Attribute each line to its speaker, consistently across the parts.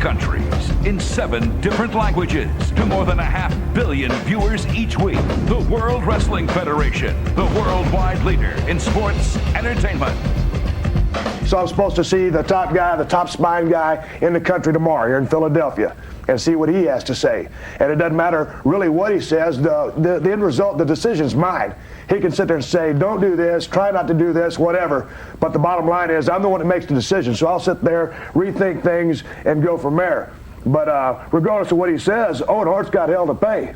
Speaker 1: countries, in 7 different languages, to more than 500 million viewers each week. The World Wrestling Federation, the worldwide leader in sports entertainment.
Speaker 2: So I'm supposed to see the top guy, the top spine guy in the country tomorrow here in Philadelphia and see what he has to say. And it doesn't matter really what he says, the end result, the decision's mine. He can sit there and say, don't do this, try not to do this, whatever. But the bottom line is, I'm the one that makes the decision. So I'll sit there, rethink things, and go from there. But regardless of what he says, Owen Hart's got hell to pay.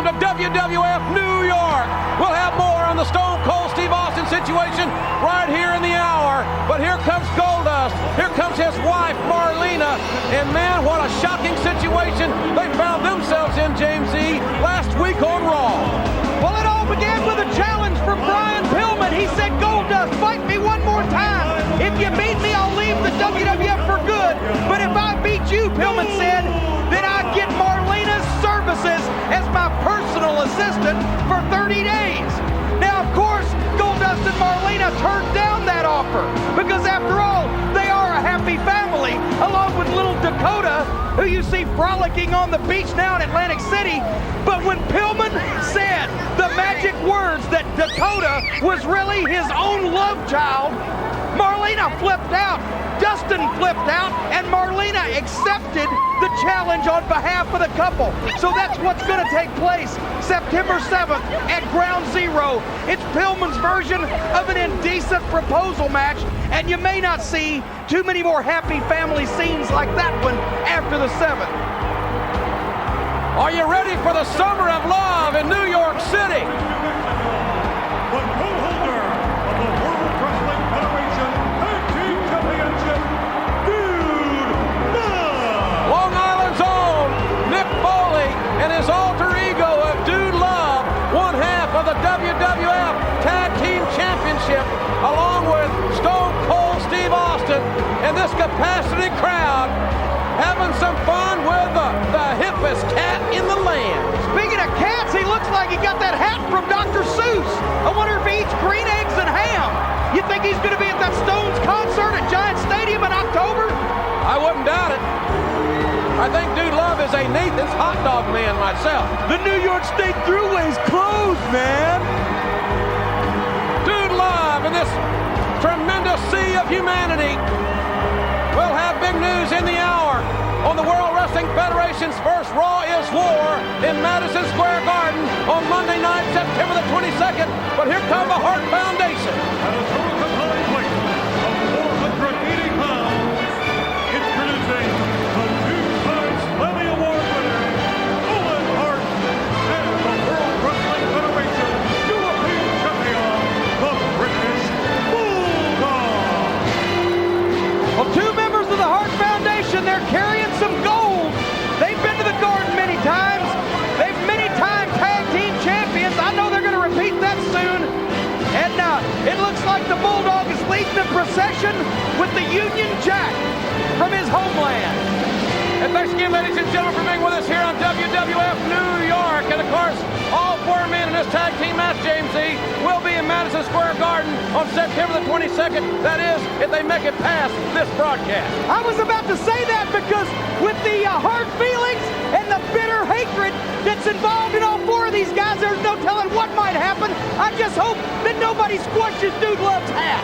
Speaker 3: WWF New York. We'll have more on the Stone Cold Steve Austin situation right here in the hour. But here comes Goldust. Here comes his wife, Marlena. And man, what a shocking situation they found themselves in, James E., last week on Raw.
Speaker 4: Well, it all began with a challenge from Brian Pillman. He said, Goldust, fight me one more time. If you beat me, I'll leave the WWF for good. But if I beat you, Pillman said, then I get Marlena's services as my personal assistant for 30 days. Now, of course, Goldust and Marlena turned down that offer because, after all, they are a happy family, along with little Dakota, who you see frolicking on the beach now in Atlantic City. But when Pillman said the magic words that Dakota was really his own love child, Marlena flipped out, Dustin flipped out, and Marlena accepted the challenge on behalf of the couple. So that's what's going to take place September 7th at Ground Zero. It's Pillman's version of an indecent proposal match, and you may not see too many more happy family scenes like that one after the 7th.
Speaker 3: Are you ready for the Summer of Love in New York City?
Speaker 5: The co-holder of the World Wrestling Federation Tag Team Championship, Dude Love.
Speaker 3: Long Island's own Nick Foley and his alter ego of Dude Love, one half of the WWF Tag Team Championship, along with Stone Cold Steve Austin and this capacity crowd, having some fun with the hippest cat in the land.
Speaker 4: Speaking of cats, he looks like he got that hat from Dr. Seuss. I wonder if he eats green eggs and ham. You think he's going to be at that Stones concert at Giant Stadium in October?
Speaker 3: I wouldn't doubt it. I think Dude Love is a Nathan's hot dog man myself.
Speaker 4: The New York State Thruway's closed, man.
Speaker 3: Dude Love in this tremendous sea of humanity. We'll have big news in the hour on the World Wrestling Federation's first Raw is War in Madison Square Garden on Monday night, September the 22nd. But here comes the Hart Foundation.
Speaker 5: At a total combined weight of 480 pounds, introducing the 2-time Slammy Award winner, Owen Hart, and the World Wrestling Federation European Champion, the British Bulldog.
Speaker 4: Well, 2 members of the Hart Foundation, they're carrying some gold. They've been to the Garden many times. They've many-time tag team champions. I know they're going to repeat that soon. And it looks like the Bulldog is leading the procession with the Union Jack from his homeland.
Speaker 3: And thanks again, ladies and gentlemen, for being with us here on WWF New York. And of course, all 4 men in this tag team match, James E., will be in Madison Square Garden on September the 22nd. That is, if they make it past this broadcast.
Speaker 4: I was about to say that because with the hard feelings and the bitter hatred that's involved in all 4 of these guys, there's no telling what might happen. I just hope that nobody squashes Dude Love's hat.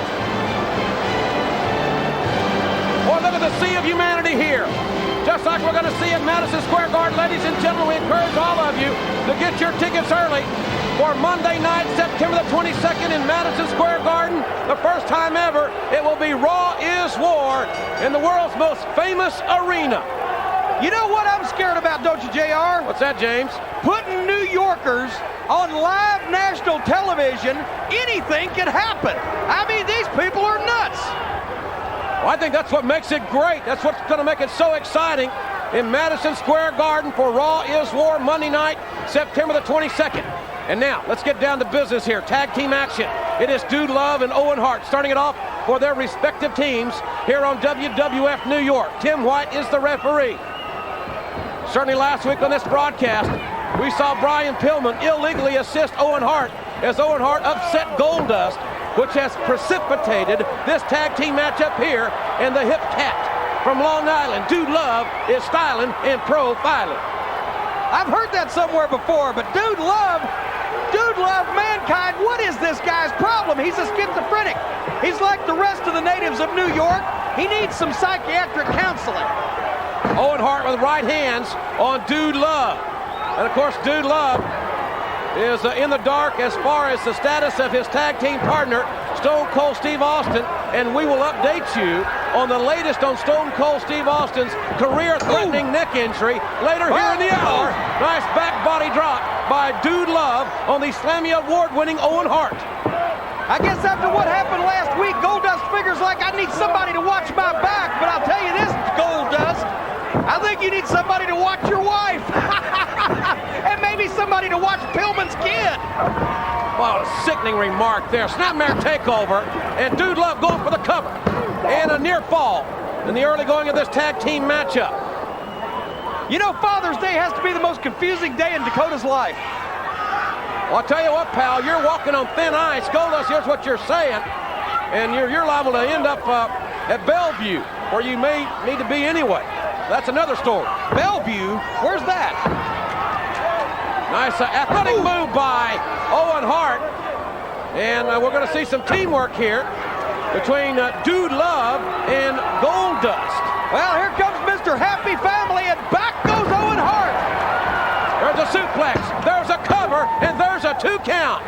Speaker 3: Boy, look at the sea of humanity here. Just like we're going to see at Madison Square Garden, ladies and gentlemen, we encourage all of you to get your tickets early for Monday night, September the 22nd in Madison Square Garden. The first time ever, it will be Raw is War in the world's most famous arena.
Speaker 4: You know what I'm scared about, don't you, JR?
Speaker 3: What's that, James?
Speaker 4: Putting New Yorkers on live national television, anything can happen. I mean, these people are nuts.
Speaker 3: Well, I think that's what makes it great. That's what's going to make it so exciting in Madison Square Garden for Raw is War Monday night, September the 22nd. And now, let's get down to business here. Tag team action. It is Dude Love and Owen Hart starting it off for their respective teams here on WWF New York. Tim White is the referee. Certainly last week on this broadcast, we saw Brian Pillman illegally assist Owen Hart as Owen Hart upset Goldust, which has precipitated this tag team matchup here in the Hip Cat. From Long Island, Dude Love is styling and profiling.
Speaker 4: I've heard that somewhere before, but Dude Love, Mankind, what is this guy's problem? He's a schizophrenic. He's like the rest of the natives of New York. He needs some psychiatric counseling.
Speaker 3: Owen Hart with right hands on Dude Love. And of course, Dude Love is in the dark as far as the status of his tag team partner, Stone Cold Steve Austin, and we will update you on the latest on Stone Cold Steve Austin's career-threatening neck injury later here in the hour. Nice back body drop by Dude Love on the Slammy Award-winning Owen Hart.
Speaker 4: I guess after what happened last week, Goldust figures like I need somebody to watch my back, but I'll tell you this, Goldust, I think you need somebody to watch your wife. And maybe somebody to watch Pillman's kid.
Speaker 3: Well, a sickening remark there. Snapmare takeover, and Dude Love going for the cover. And a near fall in the early going of this tag team matchup.
Speaker 4: You know, Father's Day has to be the most confusing day in Dakota's life.
Speaker 3: Well, I'll tell you what, pal, you're walking on thin ice. Goldust, here's what you're saying. And you're liable to end up at Bellevue, where you may need to be anyway. That's another story.
Speaker 4: Bellevue? Where's that?
Speaker 3: Nice athletic move by Owen Hart. And we're going to see some teamwork here between Dude Love and Goldust.
Speaker 4: Well, here comes Mr. Happy Family, and back goes Owen Hart.
Speaker 3: There's a suplex, there's a cover, and there's a 2 count.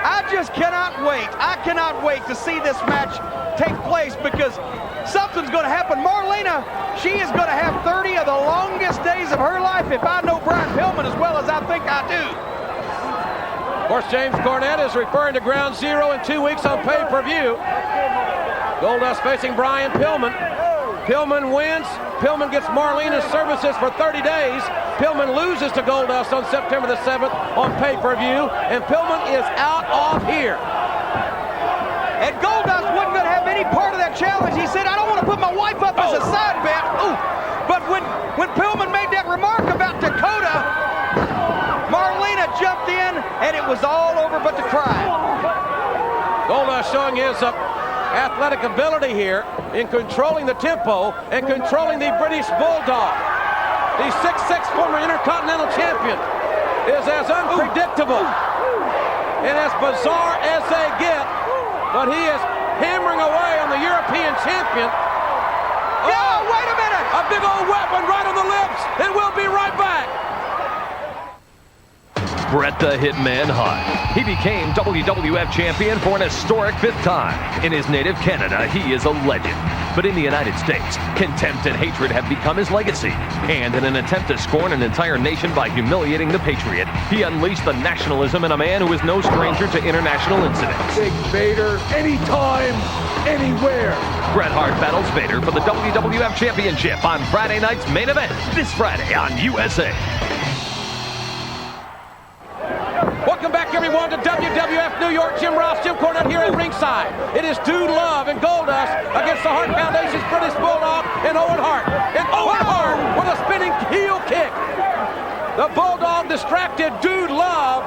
Speaker 4: I just cannot wait. I cannot wait to see this match take place because something's going to happen. Marlena, she is going to have 30 of the longest days of her life if I know Brian Pillman as well as I think I do.
Speaker 3: Of course, James Cornette is referring to Ground Zero in 2 weeks on pay-per-view. Goldust facing Brian Pillman. Pillman wins. Pillman gets Marlena's services for 30 days. Pillman loses to Goldust on September the 7th on pay-per-view. And Pillman is out of here.
Speaker 4: And Goldust wasn't going to have any part of that challenge. He said, I don't want to put my wife up as a side bet. Ooh. But when Pillman made that remark about Dakota, Marlena jumped in, and it was all over but the cry.
Speaker 3: Goldust showing his athletic ability here in controlling the tempo and controlling the British Bulldog. The 6'6" former Intercontinental Champion is as unpredictable and as bizarre as they get, but he is hammering away on the European Champion.
Speaker 4: Yeah, wait a minute!
Speaker 3: A big old weapon right on the lips, and we'll be right back.
Speaker 6: Bret the Hitman Hart. He became WWF champion for an historic 5th time. In his native Canada, he is a legend. But in the United States, contempt and hatred have become his legacy. And in an attempt to scorn an entire nation by humiliating the Patriot, he unleashed the nationalism in a man who is no stranger to international incidents.
Speaker 7: Big Vader, anytime, anywhere.
Speaker 6: Bret Hart battles Vader for the WWF Championship on Friday night's main event, this Friday on USA.
Speaker 3: Welcome back, everyone, to WWF New York. Jim Ross, Jim Cornette here at ringside. It is Dude Love and Goldust against the Hart Foundation's British Bulldog and Owen Hart. And Owen Hart with a spinning heel kick. The Bulldog distracted Dude Love,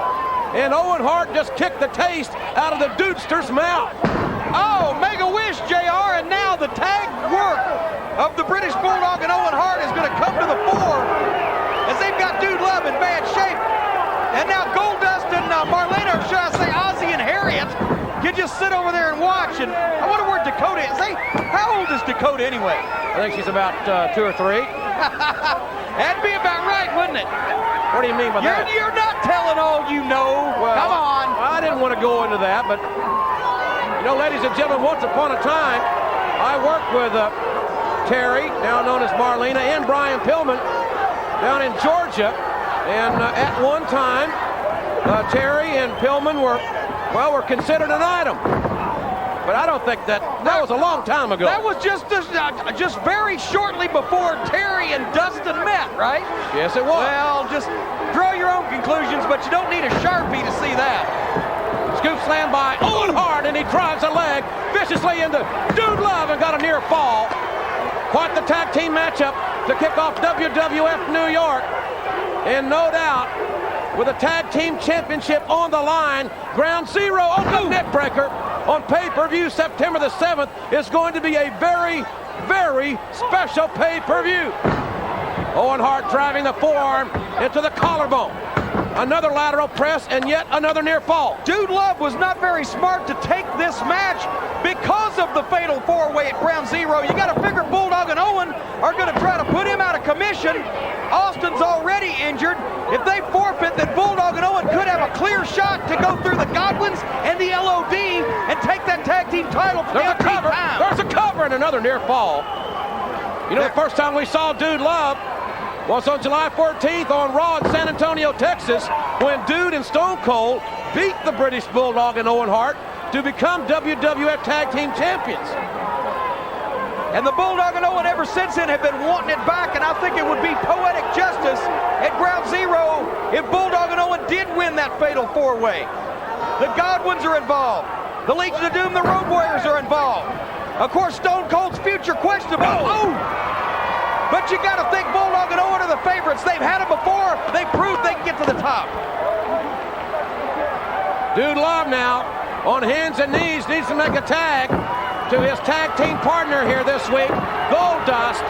Speaker 3: and Owen Hart just kicked the taste out of the Dudester's mouth.
Speaker 4: Oh, make a wish, JR, and now the tag work of the British Bulldog and Owen Hart is going to come to the fore as they've got Dude Love in bad shape. And now Goldust and Marlena, or should I say Ozzy and Harriet, can just sit over there and watch. And I wonder where Dakota is. How old is Dakota anyway?
Speaker 3: I think she's about 2 or 3.
Speaker 4: That'd be about right, wouldn't it?
Speaker 3: What do you mean by that?
Speaker 4: You're not telling all you know.
Speaker 3: Well,
Speaker 4: come on.
Speaker 3: I didn't want to go into that, but, you know, ladies and gentlemen, once upon a time, I worked with Terry, now known as Marlena, and Brian Pillman down in Georgia. And at one time, Terry and Pillman were considered an item. But I don't think that was a long time ago.
Speaker 4: That was just very shortly before Terry and Dustin met, right?
Speaker 3: Yes, it was.
Speaker 4: Well, just draw your own conclusions, but you don't need a Sharpie to see that.
Speaker 3: Scoop slam by Owen Hart, and he drives a leg viciously into Dude Love and got a near fall. Quite the tag team matchup to kick off WWF New York. And no doubt, with a tag team championship on the line, Ground Zero, the neck breaker on pay-per-view September the 7th is going to be a very, very special pay-per-view. Owen Hart driving the forearm into the collarbone. Another lateral press and yet another near fall.
Speaker 4: Dude Love was not very smart to take this match because of the fatal four-way at Ground Zero. You got to figure Bulldog and Owen are going to try to put him out of commission. Austin's already injured. If they forfeit, then Bulldog and Owen could have a clear shot to go through the Godwins and the LOD and take that tag team title for
Speaker 3: There's a cover. There's a cover and another near fall. You know, the first time we saw Dude Love was on July 14th on Raw in San Antonio, Texas, when Dude and Stone Cold beat the British Bulldog and Owen Hart to become WWF Tag Team Champions.
Speaker 4: And the Bulldog and Owen ever since then have been wanting it back, and I think it would be poetic justice at Ground Zero if Bulldog and Owen did win that fatal four-way. The Godwins are involved. The Legion of Doom, the Road Warriors are involved. Of course, Stone Cold's future questionable. But you got to think Bulldog and Owen are the favorites. They've had it before. They proved they can get to the top.
Speaker 3: Dude Love now on hands and knees needs to make a tag to his tag team partner here this week, Goldust.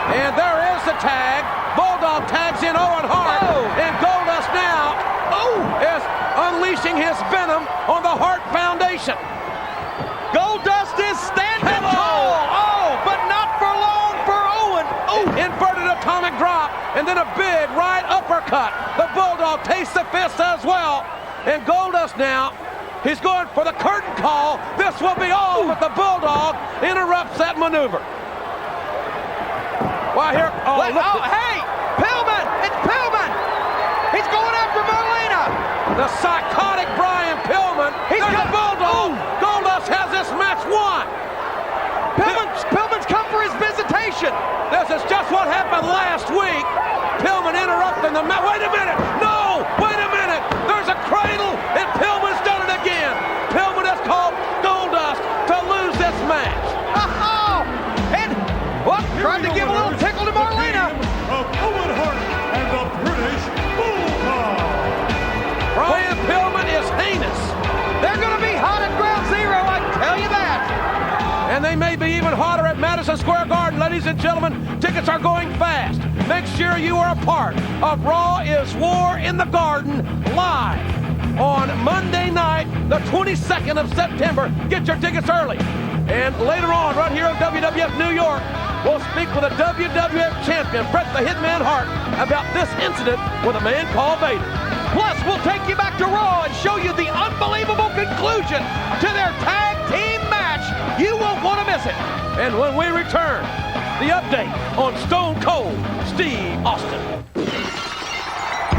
Speaker 3: And there is the tag. Bulldog tags in Owen Hart. And Goldust now is unleashing his venom on the Hart Foundation.
Speaker 4: Goldust is standing tall. But not for long.
Speaker 3: Inverted atomic drop, and then a big right uppercut. The Bulldog tastes the fist as well. And Goldust now, he's going for the curtain call. This will be all, but the Bulldog interrupts that maneuver. Well, here,
Speaker 4: hey, Pillman, it's Pillman. He's going after Marlena.
Speaker 3: The psychotic Brian Pillman.
Speaker 4: He's got
Speaker 3: the Bulldog. Goldust has this match won.
Speaker 4: Pillman's come for his visitation.
Speaker 3: This is just what happened last week. Pillman interrupting the match. Wait a minute. No, wait a minute. There's a cradle, and Pillman's done it again. Pillman has called Goldust to lose this match.
Speaker 4: And tried to give a little tickle to Marlena.
Speaker 5: Of Owen Hart and the British Bulldog.
Speaker 3: Brian Pillman is heinous.
Speaker 4: They're going to be hot at Ground Zero, I can tell you that.
Speaker 3: And they may be even hotter at Madison Square Garden. Ladies and gentlemen, tickets are going fast. Make sure you are a part of Raw is War in the Garden live on Monday night, the 22nd of September. Get your tickets early. And later on, right here on WWF New York, we'll speak with a WWF champion, Bret the Hitman Hart, about this incident with a man called Vader.
Speaker 4: Plus, we'll take you back to Raw and show you the unbelievable conclusion to their tag team match. You won't want to miss it.
Speaker 3: And when we return, the update on Stone Cold Steve Austin.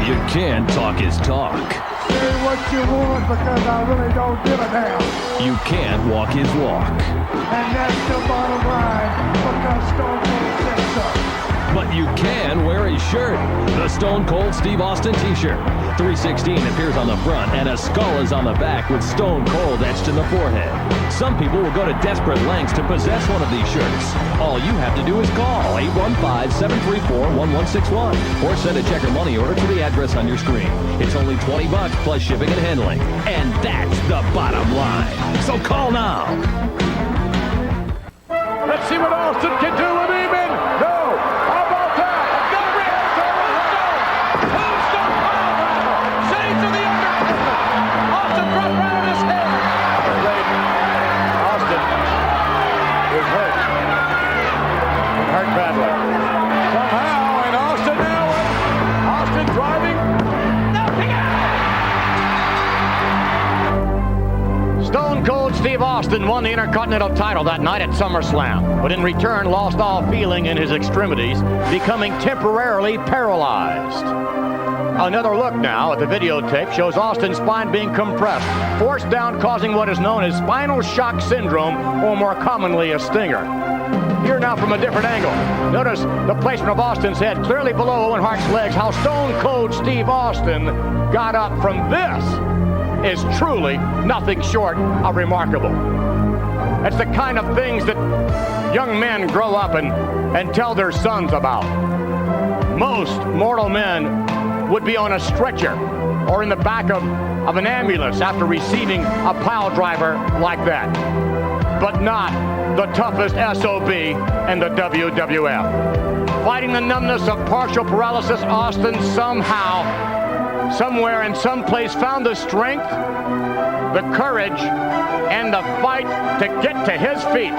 Speaker 6: You can talk his talk.
Speaker 8: Say what you want because I really don't give a damn.
Speaker 6: You can't walk his walk.
Speaker 8: And that's the bottom line because Stone Cold said so.
Speaker 6: But you can wear his shirt. The Stone Cold Steve Austin t-shirt. 316 appears on the front and a skull is on the back with Stone Cold etched in the forehead. Some people will go to desperate lengths to possess one of these shirts. All you have to do is call 815-734-1161 or send a check or money order to the address on your screen. It's only $20 plus shipping and handling. And that's the bottom line. So call now.
Speaker 3: Let's see what Austin can do with Eamon. No. How about that? Got Rick. Tombstone Piledriver. Shades of the Undertaker. Austin dropped right on his head.
Speaker 2: Austin is hurt. Hurt badly.
Speaker 3: Somehow, and Austin now. Austin driving. No, pick it out.
Speaker 9: Stone Cold Steve Austin won the Intercontinental title that night at SummerSlam, but in return lost all feeling in his extremities, becoming temporarily paralyzed. Another look now at the videotape shows Austin's spine being compressed, forced down, causing what is known as spinal shock syndrome, or more commonly a stinger. Here now from a different angle. Notice the placement of Austin's head clearly below Owen Hart's legs. How Stone Cold Steve Austin got up from this is truly nothing short of remarkable. That's the kind of things that young men grow up and tell their sons about. Most mortal men would be on a stretcher or in the back of an ambulance after receiving a pile driver like that. But not the toughest SOB in the WWF. Fighting the numbness of partial paralysis, Austin somehow, somewhere in some place found the strength, the courage, and the fight to get to his feet.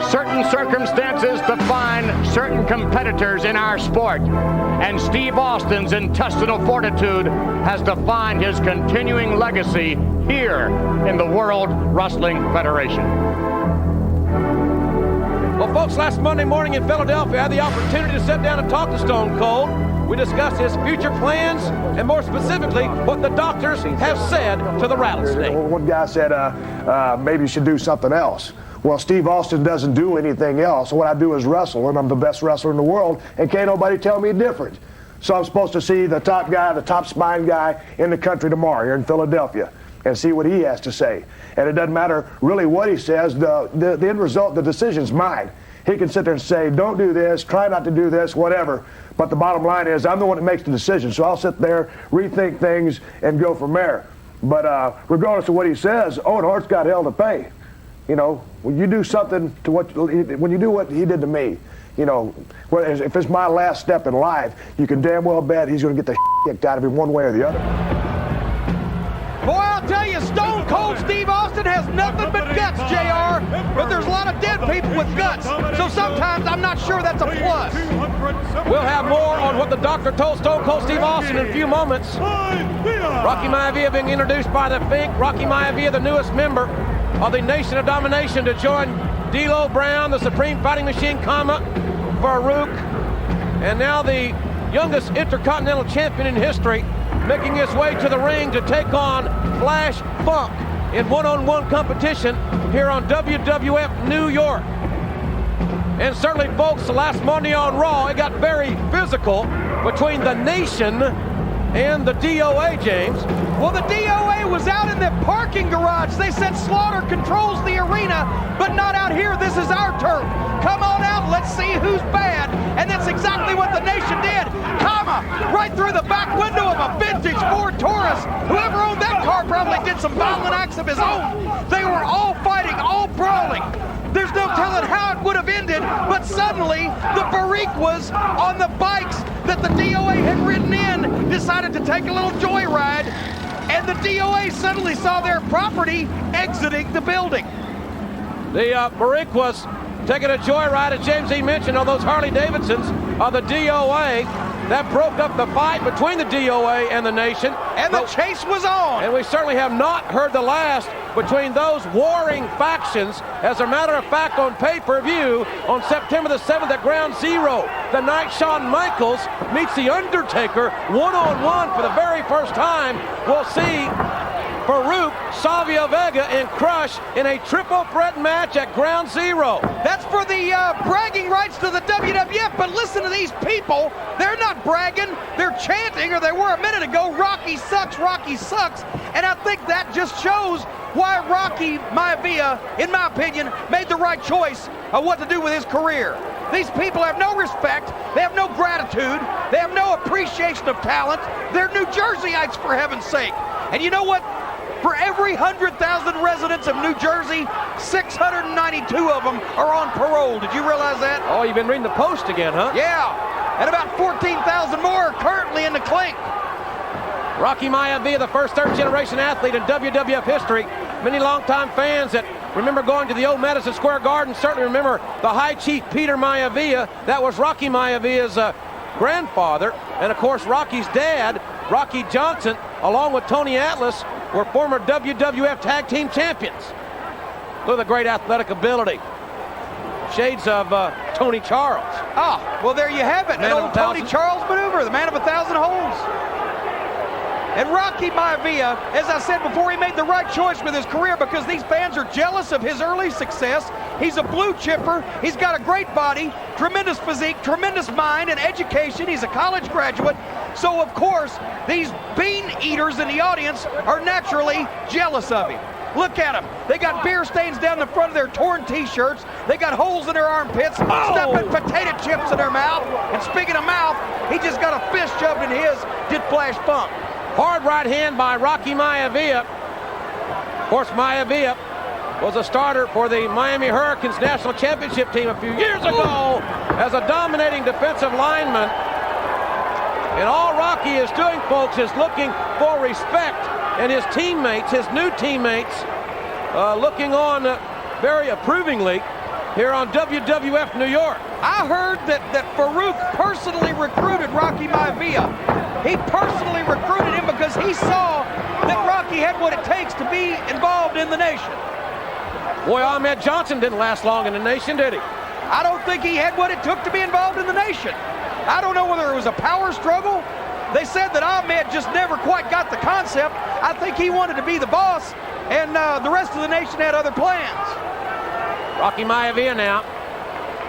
Speaker 9: Certain circumstances define certain competitors in our sport, and Steve Austin's intestinal fortitude has defined his continuing legacy here in the World Wrestling Federation.
Speaker 3: Well, folks, last Monday morning in Philadelphia, I had the opportunity to sit down and talk to Stone Cold. We discussed his future plans, and more specifically, what the doctors have said to the Rattlesnake.
Speaker 2: One guy said, maybe you should do something else. Well, Steve Austin doesn't do anything else. What I do is wrestle, and I'm the best wrestler in the world, and can't nobody tell me different. So I'm supposed to see the top guy, the top spine guy in the country tomorrow here in Philadelphia, and see what he has to say. And it doesn't matter really what he says, the end result, the decision's mine. He can sit there and say, don't do this, try not to do this, whatever. But the bottom line is, I'm the one that makes the decision. So I'll sit there, rethink things, and go from there. But regardless of what he says, Owen Hart's got hell to pay. You know, when you do something to when you do what he did to me, you know, if it's my last step in life, you can damn well bet he's going to get the kicked out of him one way or the other.
Speaker 4: Boy, I'll tell you, Stone Cold Steve Austin has nothing but guts, JR. But there's a lot of dead people with guts. So sometimes I'm not sure that's a plus.
Speaker 3: We'll have more on what the doctor told Stone Cold Steve Austin in a few moments. Rocky Maivia being introduced by the Fink. Rocky Maivia, the newest member of the Nation of Domination, to join D'Lo Brown, the Supreme Fighting Machine, Farouk, and now the youngest Intercontinental Champion in history, making his way to the ring to take on Flash Funk in one-on-one competition here on WWF New York. And certainly, folks, last Monday on Raw, it got very physical between the Nation and the DOA, James.
Speaker 4: Well, the DOA was out in the parking garage. They said Slaughter controls the arena, but not out here. This is our turf. Come on out, let's see who's bad. And that's exactly what the Nation did. Right through the back window of a vintage Ford Taurus. Whoever owned that car probably did some violent acts of his own. They were all fighting, all brawling. There's no telling how it would have ended, but suddenly the Bariquas on the bikes that the DOA had ridden in decided to take a little joyride, and the DOA suddenly saw their property exiting the building.
Speaker 3: The Bariquas taking a joyride, as James E. mentioned, on those Harley Davidsons of the DOA. That broke up the fight between the DOA and the Nation.
Speaker 4: And the chase was on.
Speaker 3: And we certainly have not heard the last between those warring factions. As a matter of fact, on pay-per-view on September the 7th at Ground Zero, the night Shawn Michaels meets The Undertaker one-on-one for the very first time. We'll see Farouk, Savio Vega, and Crush in a triple threat match at Ground Zero.
Speaker 4: That's for the bragging rights to the WWF, but listen to these people. They're not bragging, they're chanting, or they were a minute ago, Rocky sucks, Rocky sucks. And I think that just shows why Rocky Maivia, in my opinion, made the right choice of what to do with his career. These people have no respect, they have no gratitude, they have no appreciation of talent. They're New Jerseyites, for heaven's sake. And you know what? For every 100,000 residents of New Jersey, 692 of them are on parole. Did you realize that?
Speaker 3: Oh, you've been reading the Post again, huh?
Speaker 4: Yeah. And about 14,000 more are currently in the clink.
Speaker 3: Rocky Maivia, the first third-generation athlete in WWF history. Many longtime fans that remember going to the old Madison Square Garden certainly remember the High Chief Peter Maivia. That was Rocky Maivia's grandfather. And, of course, Rocky's dad, Rocky Johnson, along with Tony Atlas, were former WWF Tag Team Champions. Look at the great athletic ability. Shades of Tony Charles.
Speaker 4: Oh, well, there you have it. An old Tony Charles maneuver, the man of 1,000 holes. And Rocky Maivia, as I said before, he made the right choice with his career because these fans are jealous of his early success. He's a blue chipper. He's got a great body, tremendous physique, tremendous mind and education. He's a college graduate. So, of course, these bean eaters in the audience are naturally jealous of him. Look at them. They got beer stains down the front of their torn T-shirts. They got holes in their armpits, stuffing potato chips in their mouth. And speaking of mouth, he just got a fist shoved in his, did Flash Funk.
Speaker 3: Hard right hand by Rocky Maivia. Of course, Maivia was a starter for the Miami Hurricanes national championship team a few years ago as a dominating defensive lineman. And all Rocky is doing, folks, is looking for respect. And his teammates, his new teammates, looking on very approvingly here on WWF New York.
Speaker 4: I heard that Farouk personally recruited Rocky Maivia. He personally recruited him because he saw that Rocky had what it takes to be involved in the nation.
Speaker 3: Boy, Ahmed Johnson didn't last long in the nation, did he?
Speaker 4: I don't think he had what it took to be involved in the nation. I don't know whether it was a power struggle. They said that Ahmed just never quite got the concept. I think he wanted to be the boss, and the rest of the nation had other plans.
Speaker 3: Rocky Maivia now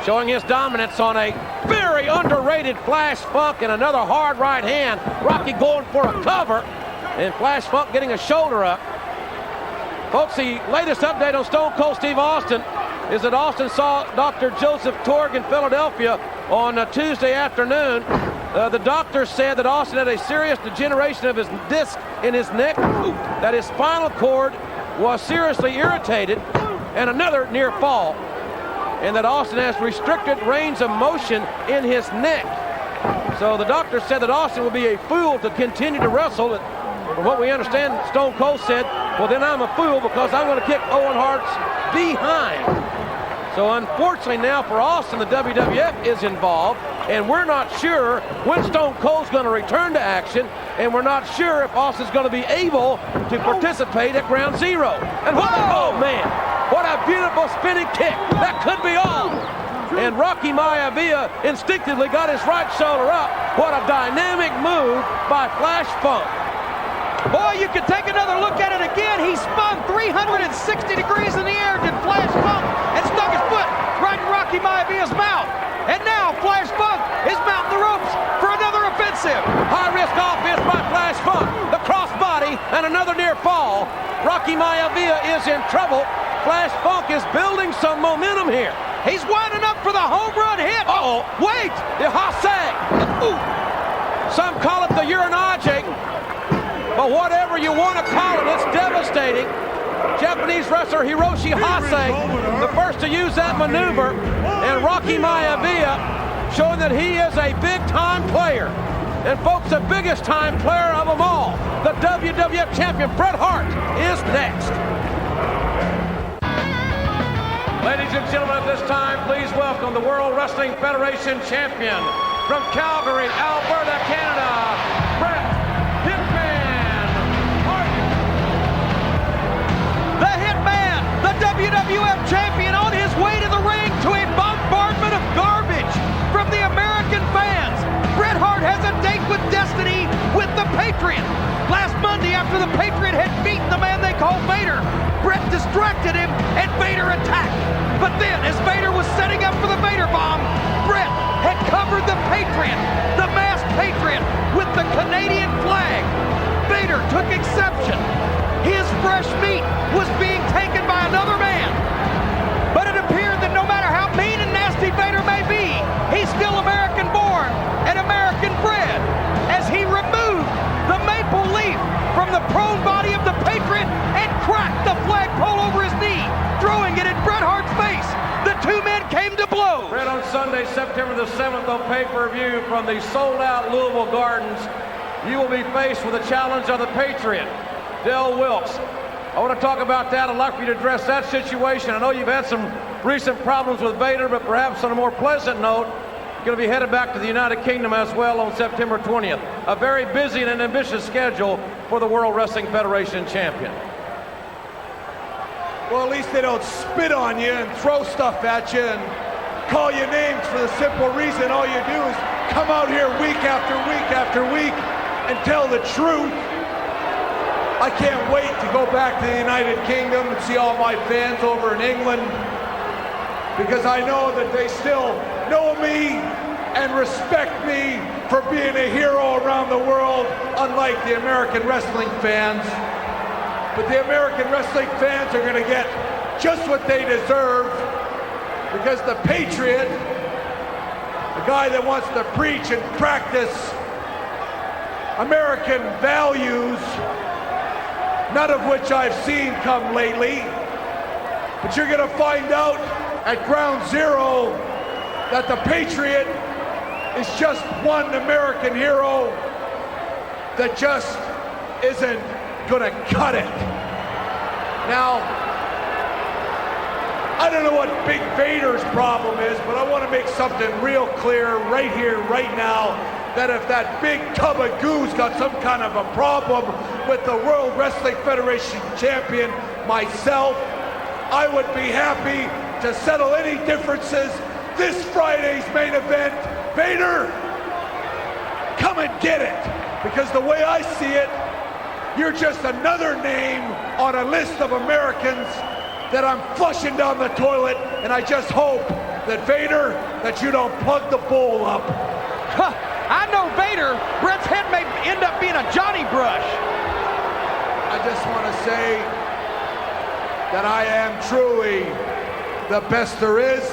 Speaker 3: showing his dominance on a very underrated Flash Funk and another hard right hand. Rocky going for a cover, and Flash Funk getting a shoulder up. Folks, the latest update on Stone Cold Steve Austin is that Austin saw Dr. Joseph Torg in Philadelphia on Tuesday afternoon. The doctor said that Austin had a serious degeneration of his disc in his neck, that his spinal cord was seriously irritated, and another near fall, and that Austin has restricted range of motion in his neck. So the doctor said that Austin would be a fool to continue to wrestle. From what we understand, Stone Cold said, well, then I'm a fool because I'm going to kick Owen Hart's behind. So unfortunately now for Austin, the WWF is involved, and we're not sure when Stone Cold's going to return to action, and we're not sure if Austin's going to be able to participate at Ground Zero. And oh man, what a beautiful spinning kick. That could be all. And Rocky Maivia instinctively got his right shoulder up. What a dynamic move by Flash Funk.
Speaker 4: Boy, you can take another look at it again. He spun 360 degrees in the air, did Flash Funk, and stuck his foot right in Rocky Maivia's mouth. And now Flash Funk is mounting the ropes for another offensive.
Speaker 3: High-risk offense by Flash Funk. The crossbody and another near fall. Rocky Maivia is in trouble. Flash Funk is building some momentum here.
Speaker 4: He's winding up for the home run hit.
Speaker 3: Uh-oh.
Speaker 4: Wait.
Speaker 3: The Hasek. Some call it the urinage. But whatever you want to call it, it's devastating. Japanese wrestler Hiroshi Hase, the first to use that maneuver, and Rocky Maivia showing that he is a big-time player. And folks, the biggest time player of them all, the WWF champion Bret Hart, is next. Ladies and gentlemen, at this time, please welcome the World Wrestling Federation champion from Calgary, Alberta, Canada, Bret
Speaker 4: WWF champion on his way to the ring to a bombardment of garbage from the American fans. Bret Hart has a date with destiny with the Patriot. Last Monday, after the Patriot had beaten the man they call Vader, Bret distracted him and Vader attacked. But then, as Vader was setting up for the Vader bomb, Bret had covered the Patriot, the masked Patriot, with the Canadian flag. Vader took exception. His fresh meat was being taken by another man. But it appeared that no matter how mean and nasty Vader may be, he's still American born and American bred, as he removed the maple leaf from the prone body of the Patriot and cracked the flagpole over his knee, throwing it in Bret Hart's face. The two men came to blows.
Speaker 3: Bret on Sunday, September the 7th on pay-per-view from the sold-out Louisville Gardens. You will be faced with a challenge of the Patriot, Del Wilkes. I want to talk about that. I'd like for you to address that situation. I know you've had some recent problems with Vader, but perhaps on a more pleasant note, you're going to be headed back to the United Kingdom as well on September 20th. A very busy and ambitious schedule for the World Wrestling Federation champion.
Speaker 7: Well, at least they don't spit on you and throw stuff at you and call you names for the simple reason all you do is come out here week after week after week and tell the truth. I can't wait to go back to the United Kingdom and see all my fans over in England, because I know that they still know me and respect me for being a hero around the world, unlike the American wrestling fans. But the American wrestling fans are going to get just what they deserve, because the Patriot, the guy that wants to preach and practice American values, none of which I've seen come lately, but you're going to find out at ground zero that the Patriot is just one American hero that just isn't going to cut it. Now, I don't know what Big Vader's problem is, but I want to make something real clear right here, right now, that if that big tub of goo's got some kind of a problem with the World Wrestling Federation champion, myself, I would be happy to settle any differences this Friday's main event. Vader, come and get it, because the way I see it, you're just another name on a list of Americans that I'm flushing down the toilet, and I just hope that, Vader, that you don't plug the bowl up.
Speaker 4: Huh, I know Vader. Brett's head may end up being a Johnny Brush.
Speaker 7: I just want to say that I am truly the best there is,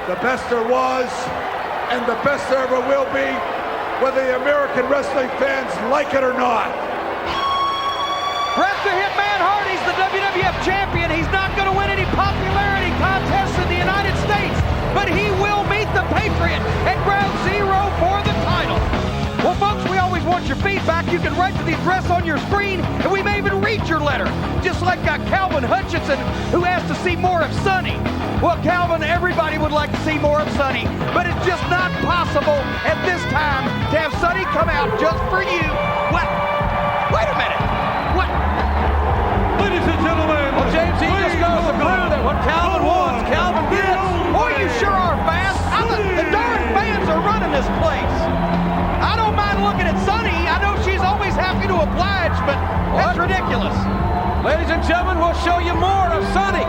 Speaker 7: the best there was, and the best there ever will be, whether the American wrestling fans like it or not.
Speaker 4: Bret the Hitman Hart, he's the WWF champion. He's not going to win any popularity contests in the United States, but he will meet the Patriot at ground zero for the title. Well, folks, we always want your feedback. You can write to the address on your screen, and we may even read your letter. Just like Calvin Hutchinson, who asked to see more of Sonny. Well, Calvin, everybody would like to see more of Sonny, but it's just not possible at this time to have Sonny come out just for you. What? Wait a minute. What?
Speaker 5: Ladies and gentlemen,
Speaker 3: Well, James, he just goes to prove that what Calvin wants, Calvin gets.
Speaker 4: Boy, you sure are fast. The darn fans are running this place. I don't mind looking at Sonny. I know she's always happy to oblige, but that's ridiculous.
Speaker 3: Ladies and gentlemen, we'll show you more of Sonny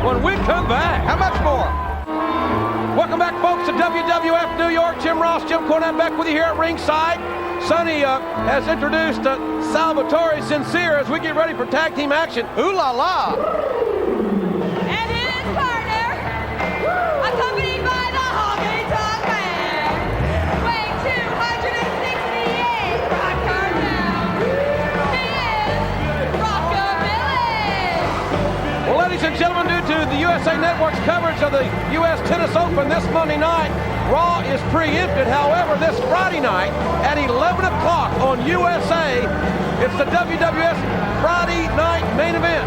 Speaker 3: when we come back.
Speaker 4: How much more?
Speaker 3: Welcome back, folks, to WWF New York. Jim Ross, Jim Cornette back with you here at ringside. Sonny has introduced Salvatore Sincere as we get ready for tag team action.
Speaker 4: Ooh la la.
Speaker 10: And his partner, accompanied by the Honky Tonk Man, weighing 268 rock hard pounds. He is Rockabilly.
Speaker 3: Well, ladies and gentlemen, due to the USA Network's coverage of the U.S. Tennis Open this Monday night, Raw is preempted. However, this Friday night at 11 o'clock on USA, it's the WWF Friday night main event.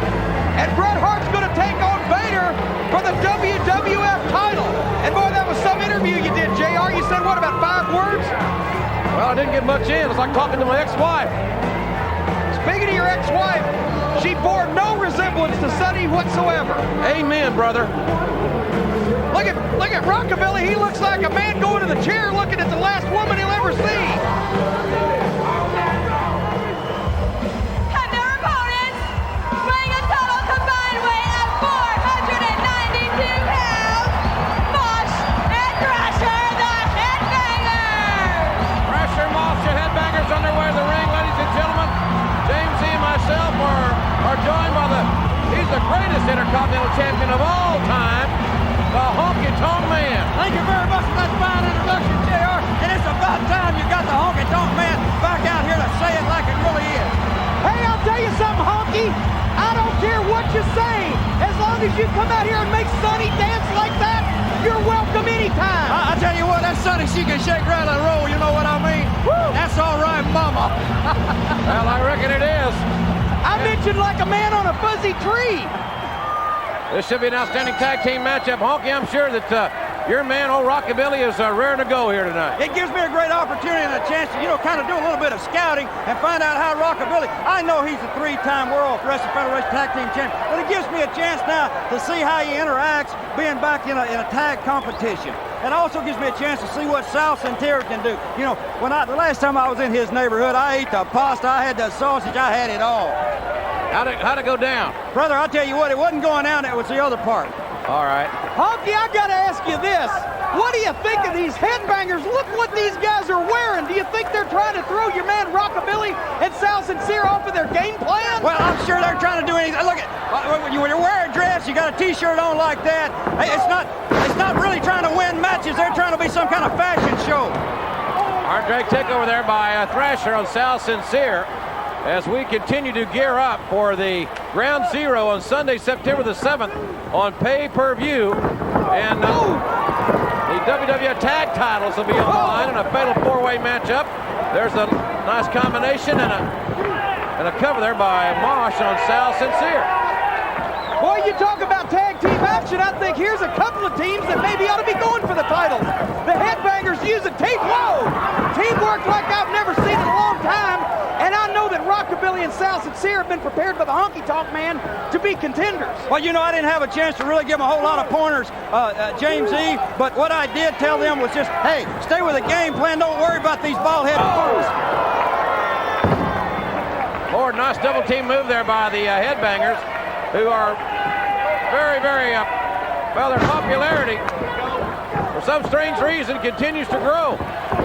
Speaker 4: And Bret Hart's going to take on Vader for the WWF title. And boy, that was some interview you did, JR. You said, what, about 5 words?
Speaker 3: Well, I didn't get much in. It's like talking to my ex-wife.
Speaker 4: Speaking of your ex-wife, she bore no resemblance to Sonny whatsoever.
Speaker 3: Amen, brother.
Speaker 4: Look at Rockabilly. He looks like a man going to the chair looking at the last woman he'll ever see.
Speaker 10: And their opponents, weighing a total combined weight of 492 pounds, Mosh and Thrasher, the Headbangers.
Speaker 3: Thrasher, Mosh, the Headbangers underway in the ring, ladies and gentlemen. James E. and myself are joined by he's the greatest Intercontinental Champion of all time, the Honky Tonk Man.
Speaker 4: Thank you very much for that fine introduction, JR. And it's about time you got the Honky Tonk Man back out here to say it like it really is. Hey, I'll tell you something, Honky. I don't care what you say. As long as you come out here and make Sonny dance like that, you're welcome anytime. I tell you what, that Sonny, she can shake, rattle, and roll, you know what I mean? Woo! That's all right, mama.
Speaker 3: Well, I reckon it is.
Speaker 4: I mentioned like a man on a fuzzy tree.
Speaker 3: This should be an outstanding tag team matchup. Honky, I'm sure that Your man, old Rockabilly, is raring to go here tonight.
Speaker 4: It gives me a great opportunity and a chance to, kind of do a little bit of scouting and find out how Rockabilly. I know he's a 3-time World Wrestling Federation Tag Team Champion, but it gives me a chance now to see how he interacts being back in a tag competition. And also gives me a chance to see what Sal Santier can do. The last time I was in his neighborhood, I ate the pasta, I had the sausage, I had it all.
Speaker 3: How'd it go down?
Speaker 4: Brother, I'll tell you what, it wasn't going down, it was the other part.
Speaker 3: All right.
Speaker 4: Honky, I gotta ask you this. What do you think of these headbangers? Look what these guys are wearing. Do you think they're trying to throw your man Rockabilly and Sal Sincere off of their game plan? Well, I'm sure they're trying to do anything. Look, when you're wearing a dress, you got a t-shirt on like that. Hey, it's not really trying to win matches. They're trying to be some kind of fashion show.
Speaker 3: Hard drag takeover there by Thrasher on Sal Sincere as we continue to gear up for the Ground Zero on Sunday, September the 7th on pay-per-view. And the WWF tag titles will be on the line in a fatal 4-way matchup. There's a nice combination and a cover there by Mosh on Sal Sincere.
Speaker 4: Boy, you talk about tag team action. I think here's a couple of teams that maybe ought to be going for the titles. The Headbangers use a teamwork like I've never seen in a long time. And I know that Rockabilly and Sal Sincere have been prepared by the Honky Tonk Man to be contenders. Well, I didn't have a chance to really give them a whole lot of pointers, James E. But what I did tell them was just, hey, stay with the game plan. Don't worry about these bald-headed fools.
Speaker 3: Lord, nice double team move there by the Headbangers, who are very, very, their popularity, for some strange reason, continues to grow.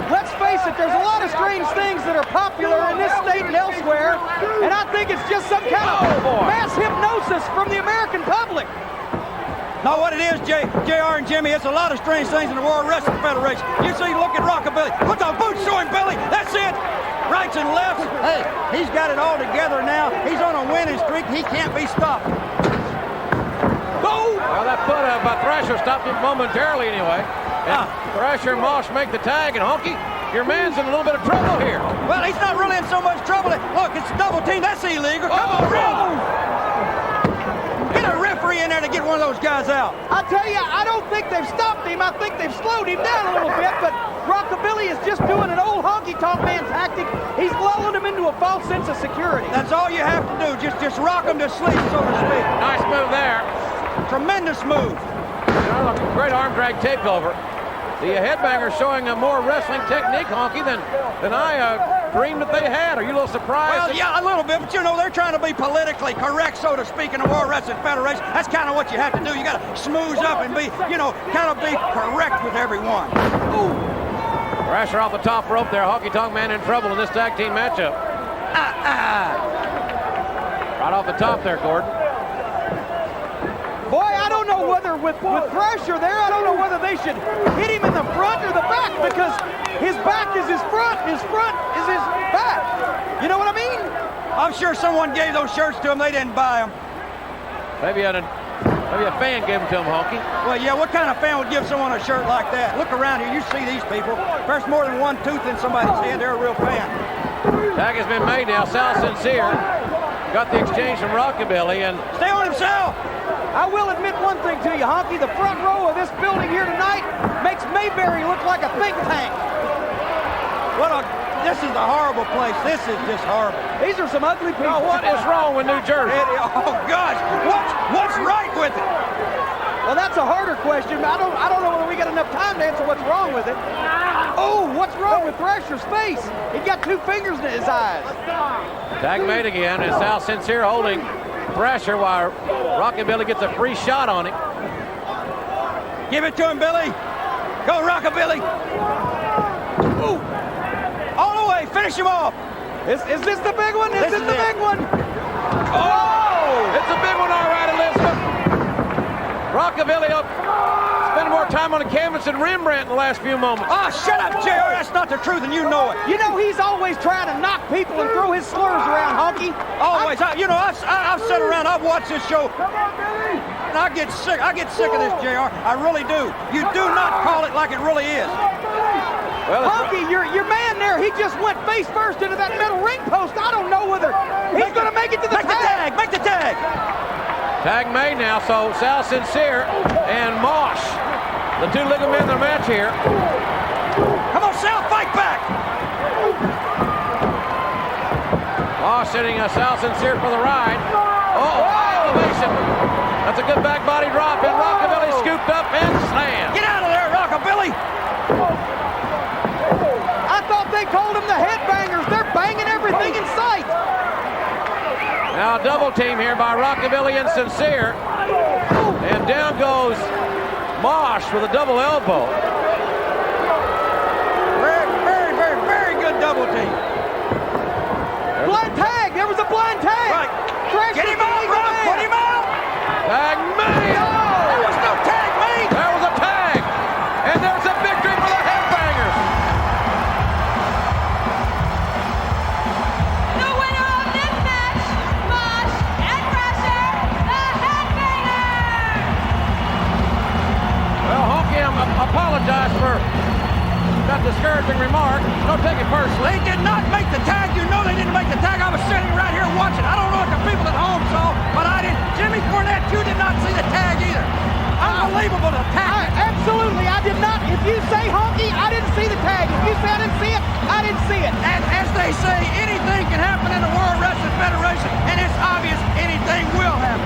Speaker 4: Let's face it, there's a lot of strange things that are popular in this state and elsewhere, and I think it's just some kind of mass hypnosis from the American public. No, what it is, JR and Jimmy, it's a lot of strange things in the World Wrestling Federation. You see, look at Rockabilly. Put the boots to him, Billy. That's it. Rights and lefts. Hey, he's got it all together now. He's on a winning streak. He can't be stopped. Go!
Speaker 3: Well, that foot by Thrasher stopped him momentarily anyway. And Thrasher and Mosh make the tag, and Honky, your man's in a little bit of trouble here.
Speaker 4: Well, he's not really in so much trouble. Look, it's a double team. That's illegal. Come on, Ron. Get a referee in there to get one of those guys out. I tell you, I don't think they've stopped him. I think they've slowed him down a little bit, but Rockabilly is just doing an old honky-tonk man tactic. He's lulling him into a false sense of security. That's all you have to do. Just rock him to sleep, so to speak.
Speaker 3: Nice move there.
Speaker 4: Tremendous move.
Speaker 3: Great arm drag takeover. The Headbangers showing a more wrestling technique, Honky, than I dreamed that they had. Are you a little surprised?
Speaker 4: Well, yeah, a little bit, but they're trying to be politically correct, so to speak, in the World Wrestling Federation. That's kind of what you have to do. You got to smooth up and be, kind of be correct with everyone. Ooh.
Speaker 3: Thrasher off the top rope there. Honky Tonk Man in trouble in this tag team matchup. Right off the top there, Gordon.
Speaker 4: Boy, I don't know whether with pressure there, I don't know whether they should hit him in the front or the back, because his back is his front is his back. You know what I mean? I'm sure someone gave those shirts to him. They didn't buy them.
Speaker 3: Maybe a fan gave them to him, Honky.
Speaker 4: Well, yeah, what kind of fan would give someone a shirt like that? Look around here. You see these people. If there's more than one tooth in somebody's head, they're a real fan.
Speaker 3: Tag has been made now. Sal Sincere got the exchange from Rockabilly, and
Speaker 4: stay on him, Sal. I will admit one thing to you, Honky. The front row of this building here tonight makes Mayberry look like a think tank. This is a horrible place. This is just horrible. These are some ugly people.
Speaker 3: Now, what is wrong with New Jersey?
Speaker 4: Oh, gosh. What's right with it? Well, that's a harder question. I don't know whether we got enough time to answer what's wrong with it. Oh, what's wrong with Thrasher's face? He got 2 fingers in his eyes.
Speaker 3: Tag made again, and Sal Sincere holding Thrasher while Rockabilly gets a free shot on him.
Speaker 4: Give it to him, Billy. Go, Rockabilly. Ooh. All the way. Finish him off. Is this the big one? Is this the big one? Oh!
Speaker 3: It's a big one, all right, Elizabeth. Rockabilly up. Spending more time on the canvas than Rembrandt in the last few moments.
Speaker 4: Oh, shut up, JR. That's not the truth, and you know it. He's always trying to knock people and throw his slurs around, Honky. Always. I've sat around. I've watched this show. And I get sick. I get sick of this, JR. I really do. You do not call it like it really is. Well, Honky, your man there, he just went face first into that middle ring post. I don't know whether he's going to make it to the tag. Make the tag.
Speaker 3: Tag made now, so Sal Sincere and Mosh The two legal men in the match here.
Speaker 4: Come on, Sal, fight back.
Speaker 3: Sending Sal Sincere for the ride. High elevation. That's a good back body drop, and Rockabilly scooped up and slammed.
Speaker 4: Get out of there, Rockabilly.
Speaker 11: I thought they called them the Headbangers. They're banging everything in sight.
Speaker 3: Now a double team here by Rockabilly and Sincere. And down goes Mosh with a double elbow.
Speaker 4: Very good double team.
Speaker 11: Blind tag. There was a blind tag.
Speaker 4: Right. Get him out, Rock. Put him out.
Speaker 3: Tag made.
Speaker 4: There was no tag made.
Speaker 3: There was a tag. And there's a victory for the Headbangers.
Speaker 10: The winner of this match, Mosh and Crusher, the Headbangers.
Speaker 3: Well, Honky, I apologize for that discouraging remark. Don't take it personally.
Speaker 4: They did not make the tag. You know they didn't make the tag. I was sitting right here watching. I don't know what the people at home saw, but I didn't. Jimmy Cornette, you did not see the tag either. Unbelievable the tag.
Speaker 11: Absolutely, I did not. If you say honky, I didn't see the tag. If you say I didn't see it, I didn't see it.
Speaker 4: And as they say, anything can happen in the World Wrestling Federation, and it's obvious anything will happen.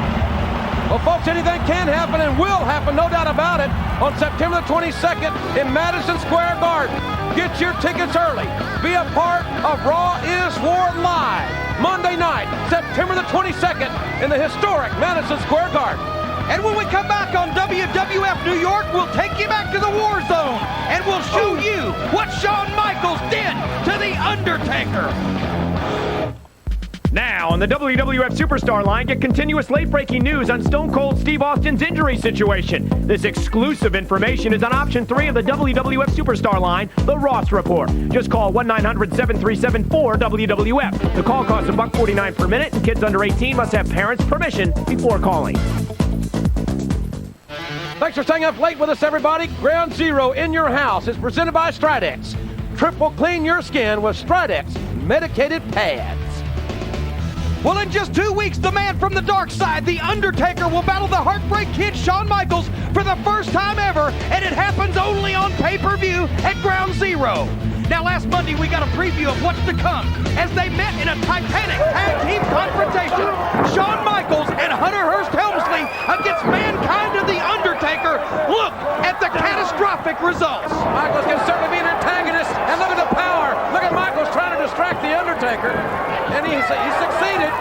Speaker 3: Well, folks, anything can happen and will happen, no doubt about it, on September the 22nd in Madison Square Garden. Get your tickets early. Be a part of Raw is War Live, Monday night, September the 22nd, in the historic Madison Square Garden.
Speaker 11: And when we come back on WWF New York, we'll take you back to the war zone, and we'll show you what Shawn Michaels did to The Undertaker.
Speaker 12: Now, on the WWF Superstar line, get continuous late-breaking news on Stone Cold Steve Austin's injury situation. This exclusive information is on option 3 of the WWF Superstar line, the Ross Report. Just call 1-900-737-4WWF. The call costs $1.49 per minute, and kids under 18 must have parents' permission before calling.
Speaker 3: Thanks for staying up late with us, everybody. Ground Zero in your house is presented by Stridex. Triple clean your skin with Stridex medicated pads.
Speaker 11: Well, in just 2 weeks, the man from the dark side, The Undertaker, will battle the Heartbreak Kid, Shawn Michaels, for the first time ever, and it happens only on pay-per-view at Ground Zero. Now, last Monday, we got a preview of what's to come as they met in a titanic tag team confrontation. Shawn Michaels and Hunter Hearst Helmsley against Mankind and The Undertaker. Look at the catastrophic results.
Speaker 3: Michaels can certainly be an antagonist, and look at the power. Look at Michaels trying to distract The Undertaker, and he succeeded.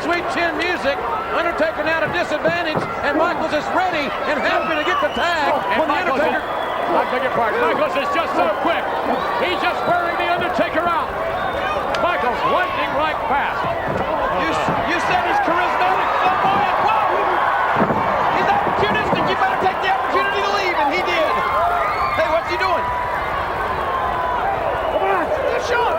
Speaker 3: Sweet chin music. Undertaker now at a disadvantage, and Michaels is ready and happy to get the tag.
Speaker 9: And Michaels is just so quick. He's just wearing The Undertaker out. Michaels lightning right fast.
Speaker 11: You said he's charismatic, flamboyant. Whoa! He's opportunistic. You better take the opportunity to leave, and he did. Hey, what's he doing? Come on. Shawn.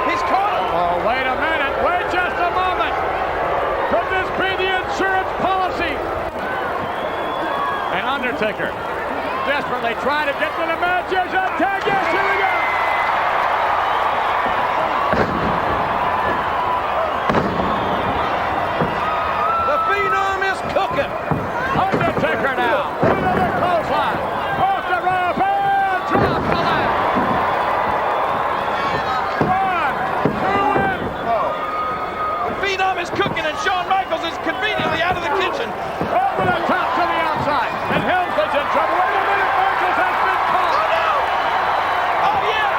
Speaker 11: He's caught him.
Speaker 9: Oh, wait a minute. Wait just a moment. Could this be the insurance policy? And Undertaker desperately trying to get to the match. There's a tag. Yes, here we go.
Speaker 3: The Phenom is cooking.
Speaker 9: Undertaker now. Another clothesline. Off the rope and drop the leg. 1, 2, and...
Speaker 11: The Phenom is cooking, and Shawn Michaels is conveniently out of the kitchen.
Speaker 9: Over the top to the outside. And Helmsley's in trouble. Wait a minute, Michaels has been caught.
Speaker 11: Oh, no! Oh, yeah!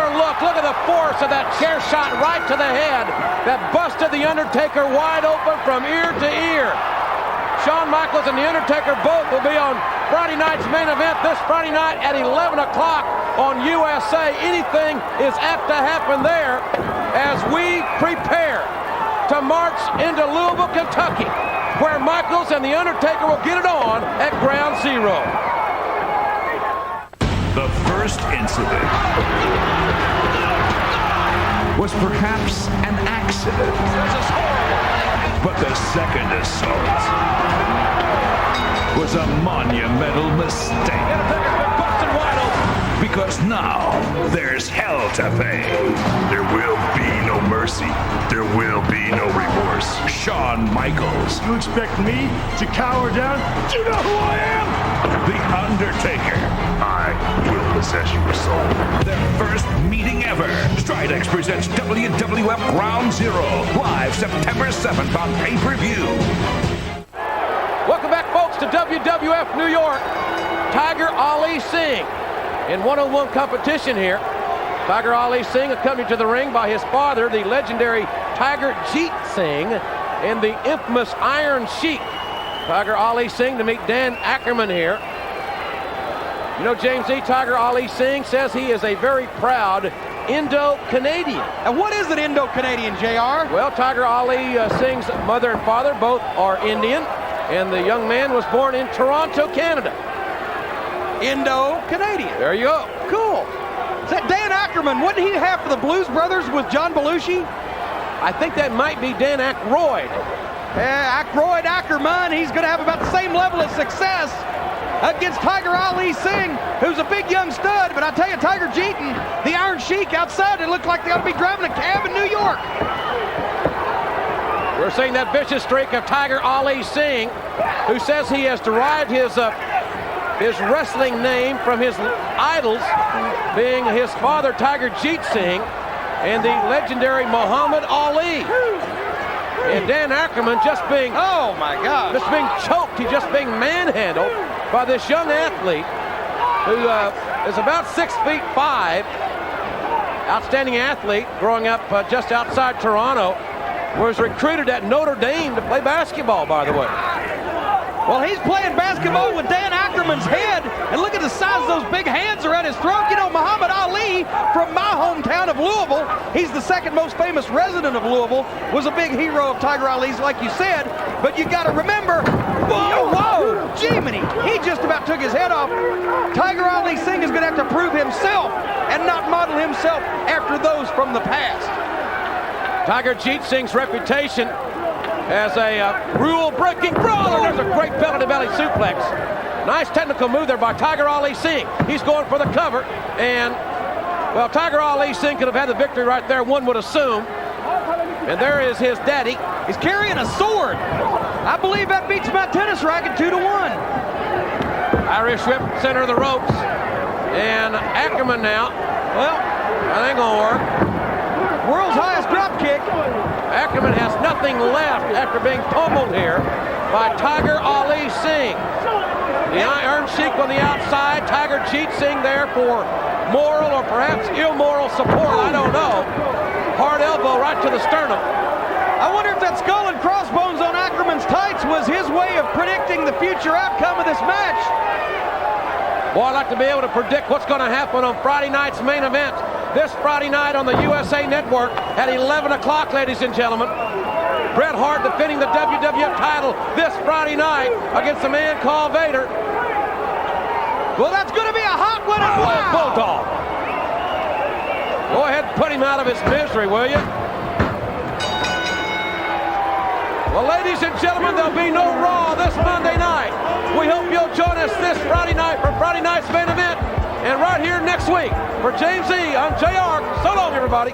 Speaker 3: another look. Look at the force of that chair shot right to the head that busted The Undertaker wide open from ear to ear. Shawn Michaels and The Undertaker both will be on Friday night's main event this Friday night at 11 o'clock on USA. Anything is apt to happen there as we prepare to march into Louisville, Kentucky, where Michaels and The Undertaker will get it on at Ground Zero.
Speaker 1: The first incident was perhaps an accident.
Speaker 3: This is horrible.
Speaker 1: But the second assault was a monumental mistake.
Speaker 3: Busted wide open.
Speaker 1: Because now there's hell to pay. There will be no mercy. There will be no remorse. Shawn Michaels.
Speaker 5: You expect me to cower down? Do you know who I am?
Speaker 1: The Undertaker. I will possess your soul. Their first meeting ever. Stridex presents WWF Ground Zero. Live September 7th on pay-per-view.
Speaker 3: Welcome back, folks, to WWF New York. Tiger Ali Singh in one-on-one competition here. Tiger Ali Singh accompanied to the ring by his father, the legendary Tiger Jeet Singh, and the infamous Iron Sheik. Tiger Ali Singh to meet Dan Ackerman here. You know, James E. Tiger Ali Singh says he is a very proud Indo-Canadian.
Speaker 11: And what is an Indo-Canadian, JR?
Speaker 3: Well, Tiger Ali Singh's mother and father both are Indian, and the young man was born in Toronto, Canada.
Speaker 11: Indo-Canadian.
Speaker 3: There you go.
Speaker 11: Cool. Is that Dan Ackerman? What did he have for the Blues Brothers with John Belushi?
Speaker 3: I think that might be Dan Aykroyd.
Speaker 11: Aykroyd, Ackerman, he's going to have about the same level of success against Tiger Ali Singh, who's a big young stud. But I tell you, Tiger Jeeton, the Iron Sheik outside, it looked like they ought to be driving a cab in New York.
Speaker 3: We're seeing that vicious streak of Tiger Ali Singh, who says he has derived his wrestling name from his idols, being his father, Tiger Jeet Singh, and the legendary Muhammad Ali. And Dan Ackerman just being,
Speaker 11: oh my God,
Speaker 3: just being choked. He's just being manhandled by this young athlete who is about 6'5", outstanding athlete, growing up just outside Toronto, was recruited at Notre Dame to play basketball, by the way.
Speaker 11: Well, he's playing basketball with Dan Ackerman's head, and look at the size of those big hands around his throat. You know, Muhammad Ali from my hometown of Louisville, he's the second most famous resident of Louisville, was a big hero of Tiger Ali's, like you said. But you got to remember, whoa, Jiminy, he just about took his head off. Tiger Ali Singh is going to have to prove himself and not model himself after those from the past.
Speaker 3: Tiger Jeet Singh's reputation as a rule-breaking brawler. There's a great belly-to-belly suplex. Nice technical move there by Tiger Ali Singh. He's going for the cover, and, well, Tiger Ali Singh could have had the victory right there, one would assume. And there is his daddy.
Speaker 11: He's carrying a sword. I believe that beats my tennis racket 2-1.
Speaker 3: Irish whip, center of the ropes. And Ackerman now. Well, that ain't gonna work.
Speaker 11: World's highest drop kick.
Speaker 3: Ackerman has nothing left after being pummeled here by Tiger Ali Singh. The Iron Sheik on the outside, Tiger Jeet Singh there for moral or perhaps immoral support, I don't know. Hard elbow right to the sternum.
Speaker 11: I wonder if that skull and crossbones on Ackerman's tights was his way of predicting the future outcome of this match.
Speaker 3: Boy, I'd like to be able to predict what's going to happen on Friday night's main event. This Friday night on the USA Network at 11 o'clock, ladies and gentlemen. Bret Hart defending the WWF title this Friday night against a man called Vader.
Speaker 11: Well, that's going to be a hot one.
Speaker 3: Bulldog. Go ahead and put him out of his misery, will you? Well, ladies and gentlemen, there'll be no Raw this Monday night. We hope you'll join us this Friday night for Friday night's main event. And right here next week, for James E., I'm JR. So long, everybody.